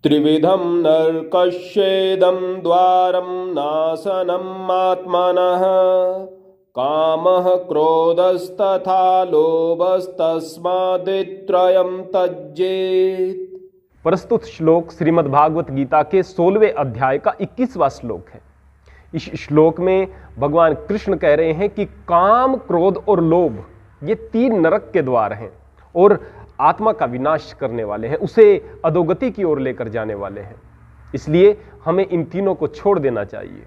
त्रिविधं नरकस्येदं द्वारं नाशनम् आत्मनः कामः क्रोधस्तथा लोभस्तस्मादित्रयं त्यजेत्। प्रस्तुत श्लोक श्रीमद् भागवत गीता के 16वें अध्याय का 21वां श्लोक है। इस श्लोक में भगवान कृष्ण कह रहे हैं कि काम, क्रोध और लोभ ये 3 नरक के द्वार हैं और आत्मा का विनाश करने वाले हैं, उसे अधोगति की ओर लेकर जाने वाले हैं। इसलिए हमें इन तीनों को छोड़ देना चाहिए।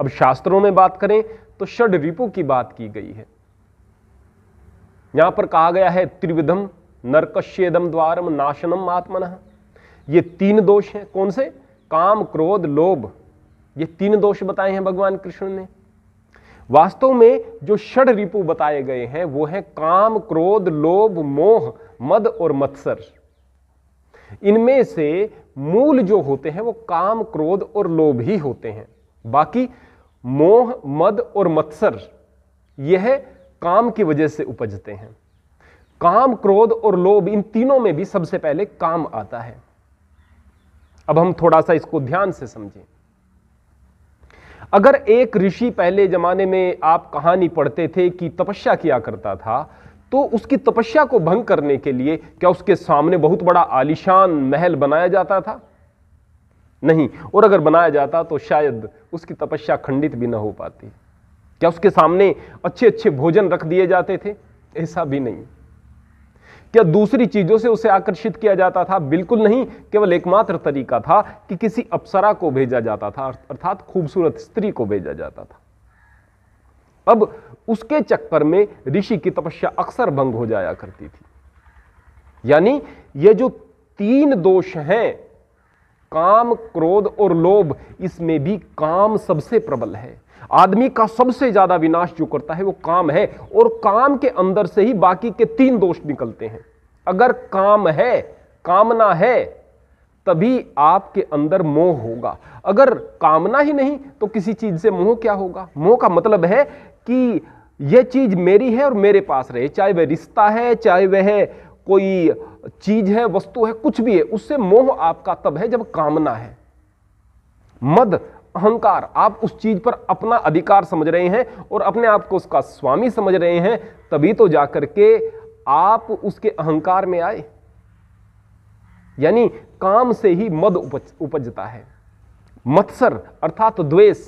अब शास्त्रों में बात करें तो षड रिपु की बात की गई है। यहां पर कहा गया है त्रिविधम नरकस्येदम द्वारम नाशनम आत्मनः। ये 3 दोष हैं। कौन से? काम, क्रोध, लोभ। ये 3 दोष बताए हैं भगवान कृष्ण ने। वास्तव में जो षड रिपु बताए गए हैं वो है काम, क्रोध, लोभ, मोह, मद और मत्सर। इनमें से मूल जो होते हैं वो काम, क्रोध और लोभ ही होते हैं। बाकी मोह, मद और मत्सर यह काम की वजह से उपजते हैं। काम, क्रोध और लोभ, इन तीनों में भी सबसे पहले काम आता है। अब हम थोड़ा सा इसको ध्यान से समझें। अगर एक ऋषि पहले जमाने में आप कहानी पढ़ते थे कि तपस्या किया करता था, तो उसकी तपस्या को भंग करने के लिए क्या उसके सामने बहुत बड़ा आलीशान महल बनाया जाता था? नहीं। और अगर बनाया जाता तो शायद उसकी तपस्या खंडित भी न हो पाती। क्या उसके सामने अच्छे अच्छे भोजन रख दिए जाते थे? ऐसा भी नहीं। क्या दूसरी चीजों से उसे आकर्षित किया जाता था? बिल्कुल नहीं। केवल एकमात्र तरीका था कि किसी अप्सरा को भेजा जाता था, अर्थात खूबसूरत स्त्री को भेजा जाता था। अब उसके चक्कर में ऋषि की तपस्या अक्सर भंग हो जाया करती थी। यानी ये जो 3 दोष हैं, काम, क्रोध और लोभ, इसमें भी काम सबसे प्रबल है। आदमी का सबसे ज्यादा विनाश जो करता है वो काम है, और काम के अंदर से ही बाकी के 3 दोष निकलते हैं। अगर काम है, कामना है, तभी आपके अंदर मोह होगा। अगर कामना ही नहीं तो किसी चीज से मोह क्या होगा? मोह का मतलब है कि यह चीज मेरी है और मेरे पास रहे, चाहे वह रिश्ता है, चाहे वह कोई चीज है, वस्तु है, कुछ भी है, उससे मोह आपका तब है जब कामना है। मद, अहंकार, आप उस चीज पर अपना अधिकार समझ रहे हैं और अपने आप को उसका स्वामी समझ रहे हैं, तभी तो जाकर के आप उसके अहंकार में आए। यानी काम से ही मद उपजता है। मत्सर अर्थात द्वेष,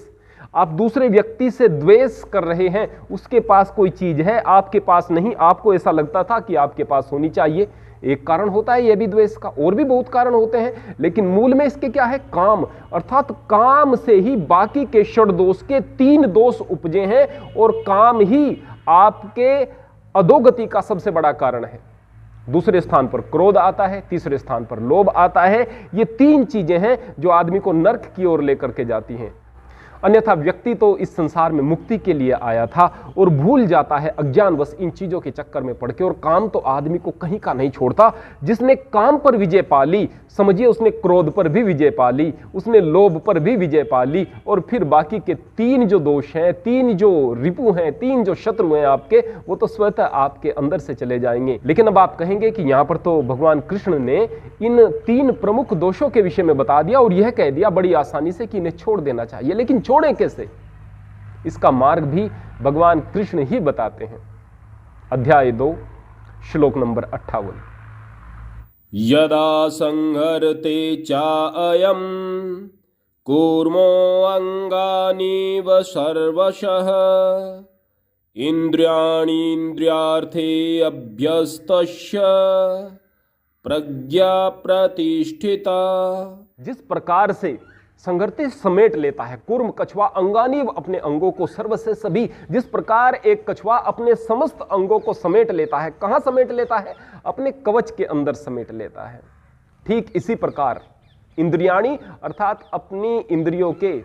आप दूसरे व्यक्ति से द्वेष कर रहे हैं। उसके पास कोई चीज है, आपके पास नहीं, आपको ऐसा लगता था कि आपके पास होनी चाहिए। एक कारण होता है यह भी द्वेष का, और भी बहुत कारण होते हैं, लेकिन मूल में इसके क्या है? काम। अर्थात काम से ही बाकी के षड दोष के 3 दोष उपजे हैं, और काम ही आपके अधोगति का सबसे बड़ा कारण है। दूसरे स्थान पर क्रोध आता है, तीसरे स्थान पर लोभ आता है। ये 3 चीजें हैं जो आदमी को नर्क की ओर लेकर के जाती हैं। अन्यथा व्यक्ति तो इस संसार में मुक्ति के लिए आया था और भूल जाता है अज्ञानवश इन चीजों के चक्कर में पड़ के। और काम तो आदमी को कहीं का नहीं छोड़ता। जिसने काम पर विजय पा ली, समझिए उसने क्रोध पर भी विजय पा ली, उसने लोभ पर भी विजय पा ली, और फिर बाकी के 3 जो दोष हैं, 3 जो रिपु हैं, 3 जो शत्रु हैं आपके, वो तो स्वतः आपके अंदर से चले जाएंगे। लेकिन अब आप कहेंगे कि यहां पर तो भगवान कृष्ण ने इन 3 प्रमुख दोषों के विषय में बता दिया और यह कह दिया बड़ी आसानी से कि इन्हें छोड़ देना चाहिए। लेकिन छोड़ें कैसे? इसका मार्ग भी भगवान कृष्ण ही बताते हैं। अध्याय 2 श्लोक नंबर 58। यदा संहरते चायं कूर्मो अंगानीव सर्वशः इंद्रियाणीन्द्रियार्थे अभ्यस्तस्य प्रज्ञा प्रतिष्ठिता। जिस प्रकार से संघर्ते समेट लेता है कूर्म कछुआ अंगानीव अपने अंगों को, सर्व से सभी, जिस प्रकार एक कछुआ अपने समस्त अंगों को समेट लेता है। कहां समेट लेता है? अपने कवच के अंदर समेट लेता है। ठीक इसी प्रकार इंद्रियाणी अर्थात अपनी इंद्रियों के,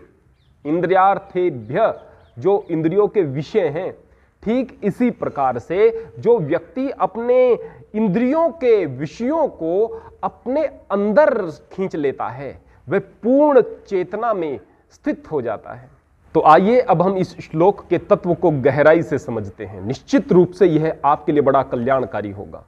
इंद्रियार्थेभ्य जो इंद्रियों के विषय हैं, ठीक इसी प्रकार से जो व्यक्ति अपने इंद्रियों के विषयों को अपने अंदर खींच लेता है, वह पूर्ण चेतना में स्थित हो जाता है। तो आइए अब हम इस श्लोक के तत्व को गहराई से समझते हैं। निश्चित रूप से यह आपके लिए बड़ा कल्याणकारी होगा।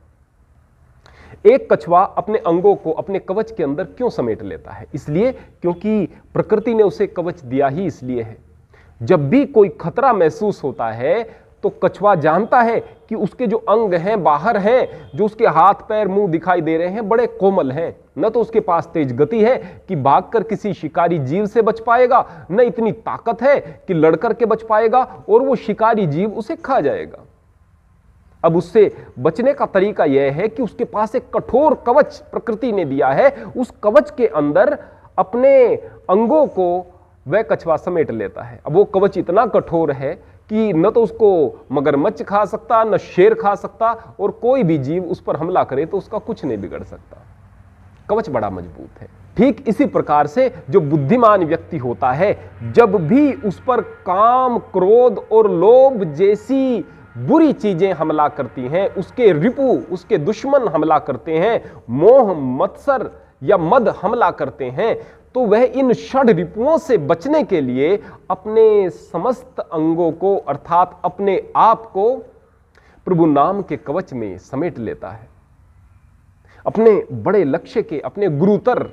एक कछुआ अपने अंगों को अपने कवच के अंदर क्यों समेट लेता है? इसलिए क्योंकि प्रकृति ने उसे कवच दिया ही इसलिए है। जब भी कोई खतरा महसूस होता है तो कछुआ जानता है कि उसके जो अंग हैं बाहर हैं, जो उसके हाथ पैर मुंह दिखाई दे रहे हैं बड़े कोमल हैं, न तो उसके पास तेज गति है कि भागकर किसी शिकारी जीव से बच पाएगा, न इतनी ताकत है कि लड़कर के बच पाएगा और वो शिकारी जीव उसे खा जाएगा। अब उससे बचने का तरीका यह है कि उसके पास एक कठोर कवच प्रकृति ने दिया है। उस कवच के अंदर अपने अंगों को वह कछुआ समेट लेता है। अब वो कवच इतना कठोर है कि न तो उसको मगरमच्छ खा सकता, न शेर खा सकता, और कोई भी जीव उस पर हमला करे तो उसका कुछ नहीं बिगड़ सकता। कवच बड़ा मजबूत है। ठीक इसी प्रकार से जो बुद्धिमान व्यक्ति होता है, जब भी उस पर काम, क्रोध और लोभ जैसी बुरी चीजें हमला करती हैं, उसके रिपु, उसके दुश्मन हमला करते हैं, मोह, मत्सर या मद हमला करते हैं, तो वह इन षड रिपुओं से बचने के लिए अपने समस्त अंगों को अर्थात अपने आप को प्रभु नाम के कवच में समेट लेता है। अपने बड़े लक्ष्य के, अपने गुरुतर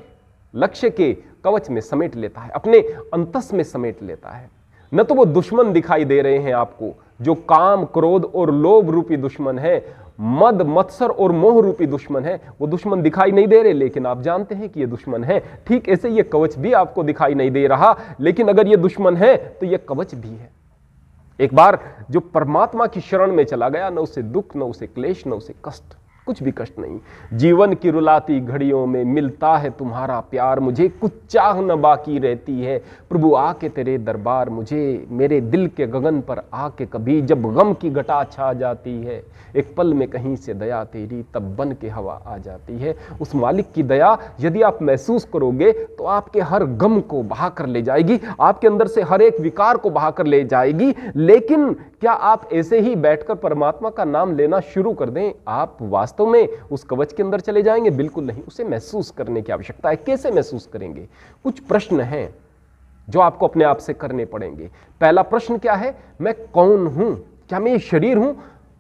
लक्ष्य के कवच में समेट लेता है, अपने अंतस में समेट लेता है। न तो वो दुश्मन दिखाई दे रहे हैं आपको, जो काम, क्रोध और लोभ रूपी दुश्मन है, मद, मत्सर और मोह रूपी दुश्मन है, वो दुश्मन दिखाई नहीं दे रहे, लेकिन आप जानते हैं कि ये दुश्मन है। ठीक ऐसे ये कवच भी आपको दिखाई नहीं दे रहा, लेकिन अगर ये दुश्मन है तो ये कवच भी है। एक बार जो परमात्मा की शरण में चला गया, न उसे दुख, न उसे क्लेश, न उसे कष्ट, कुछ भी कष्ट नहीं। जीवन की रुलाती घड़ियों में मिलता है तुम्हारा प्यार, मुझे कुछ चाह न बाकी रहती है। प्रभु आके तेरे दरबार, मुझे मेरे दिल के गगन पर आके कभी, जब गम की घटा छा जाती है, एक पल में कहीं से दया तेरी तब बन के हवा आ जाती है। उस मालिक की दया यदि आप महसूस करोगे तो आपके हर गम को बहा कर ले जाएगी, आपके अंदर से हर एक विकार को बहा कर ले जाएगी। लेकिन क्या आप ऐसे ही बैठकर परमात्मा का नाम लेना शुरू कर दें? आप वास्तव में उस कवच के अंदर चले जाएंगे? बिल्कुल नहीं। उसे महसूस करने की आवश्यकता है। कैसे महसूस करेंगे? कुछ प्रश्न हैं जो आपको अपने आप से करने पड़ेंगे। पहला प्रश्न क्या है? मैं कौन हूं? क्या मैं ये शरीर हूं?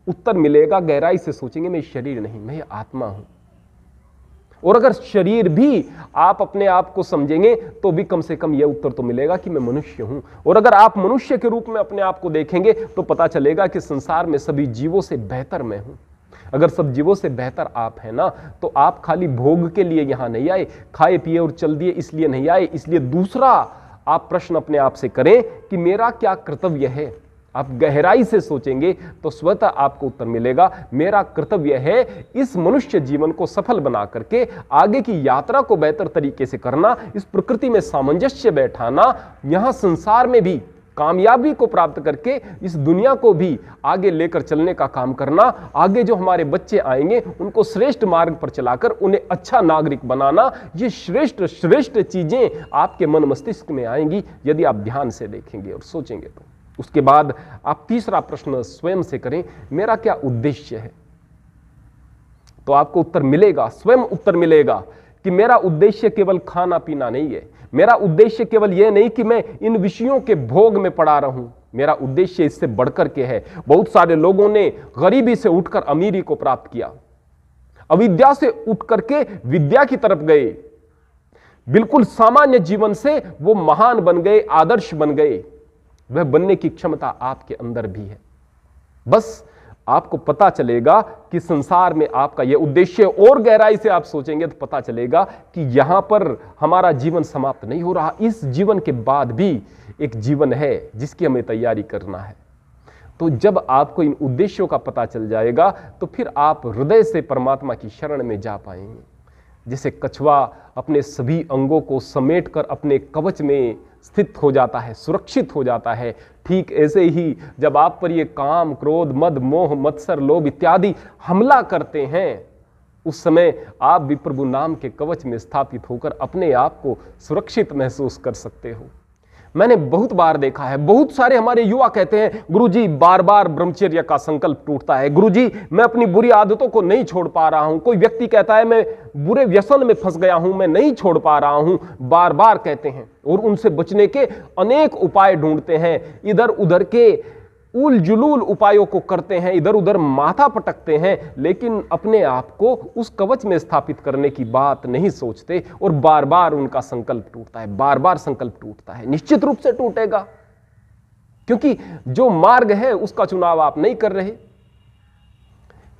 उत्तर मिलेगा, गहराई से सोचेंगे, मैं शरीर नहीं, मैं ये आत्मा हूं। और अगर शरीर भी आप अपने आप को समझेंगे तो भी कम से कम यह उत्तर तो मिलेगा कि मैं मनुष्य हूं। और अगर आप मनुष्य के रूप में अपने आप को देखेंगे तो पता चलेगा कि संसार में सभी जीवों से बेहतर मैं हूं। अगर सब जीवों से बेहतर आप हैं ना, तो आप खाली भोग के लिए यहां नहीं आए, खाए पिए और चल दिए इसलिए नहीं आए। इसलिए दूसरा आप प्रश्न अपने आप से करें कि मेरा क्या कर्तव्य है। आप गहराई से सोचेंगे तो स्वतः आपको उत्तर मिलेगा, मेरा कर्तव्य है इस मनुष्य जीवन को सफल बना करके आगे की यात्रा को बेहतर तरीके से करना, इस प्रकृति में सामंजस्य बैठाना, यहां संसार में भी कामयाबी को प्राप्त करके इस दुनिया को भी आगे लेकर चलने का काम करना, आगे जो हमारे बच्चे आएंगे उनको श्रेष्ठ मार्ग पर चलाकर उन्हें अच्छा नागरिक बनाना। ये श्रेष्ठ श्रेष्ठ चीजें आपके मन मस्तिष्क में आएंगी यदि आप ध्यान से देखेंगे और सोचेंगे तो। उसके बाद आप तीसरा प्रश्न स्वयं से करें, मेरा क्या उद्देश्य है? तो आपको उत्तर मिलेगा, स्वयं उत्तर मिलेगा कि मेरा उद्देश्य केवल खाना पीना नहीं है, मेरा उद्देश्य केवल यह नहीं कि मैं इन विषयों के भोग में पड़ा रहूं, मेरा उद्देश्य इससे बढ़कर के है। बहुत सारे लोगों ने गरीबी से उठकर अमीरी को प्राप्त किया, अविद्या से उठ करके विद्या की तरफ गए, बिल्कुल सामान्य जीवन से वो महान बन गए, आदर्श बन गए। वह बनने की क्षमता आपके अंदर भी है। बस आपको पता चलेगा कि संसार में आपका यह उद्देश्य, और गहराई से आप सोचेंगे तो पता चलेगा कि यहां पर हमारा जीवन समाप्त नहीं हो रहा, इस जीवन के बाद भी एक जीवन है जिसकी हमें तैयारी करना है। तो जब आपको इन उद्देश्यों का पता चल जाएगा तो फिर आप हृदय से परमात्मा की शरण में जा पाएंगे। जैसे कछुआ अपने सभी अंगों को समेटकर अपने कवच में स्थित हो जाता है, सुरक्षित हो जाता है, ठीक ऐसे ही जब आप पर ये काम, क्रोध, मद, मोह, मत्सर, लोभ इत्यादि हमला करते हैं, उस समय आप भी प्रभु नाम के कवच में स्थापित होकर अपने आप को सुरक्षित महसूस कर सकते हो। मैंने बहुत बार देखा है, बहुत सारे हमारे युवा कहते हैं, गुरुजी बार बार ब्रह्मचर्य का संकल्प टूटता है, गुरुजी मैं अपनी बुरी आदतों को नहीं छोड़ पा रहा हूं। कोई व्यक्ति कहता है मैं बुरे व्यसन में फंस गया हूं, मैं नहीं छोड़ पा रहा हूं, बार बार कहते हैं और उनसे बचने के अनेक उपाय ढूंढते हैं, इधर उधर के उल जुलूल उपायों को करते हैं, इधर उधर माथा पटकते हैं, लेकिन अपने आप को उस कवच में स्थापित करने की बात नहीं सोचते और बार बार उनका संकल्प टूटता है, बार बार संकल्प टूटता है। निश्चित रूप से टूटेगा, क्योंकि जो मार्ग है उसका चुनाव आप नहीं कर रहे।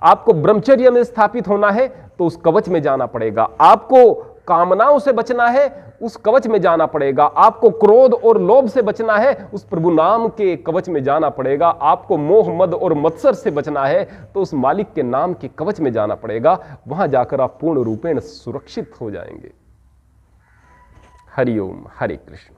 आपको ब्रह्मचर्य में स्थापित होना है तो उस कवच में जाना पड़ेगा, आपको कामनाओं से बचना है उस कवच में जाना पड़ेगा, आपको क्रोध और लोभ से बचना है उस प्रभु नाम के कवच में जाना पड़ेगा, आपको मोह मद और मत्सर से बचना है तो उस मालिक के नाम के कवच में जाना पड़ेगा। वहां जाकर आप पूर्ण रूपेण सुरक्षित हो जाएंगे। हरि ओम, हरे कृष्ण।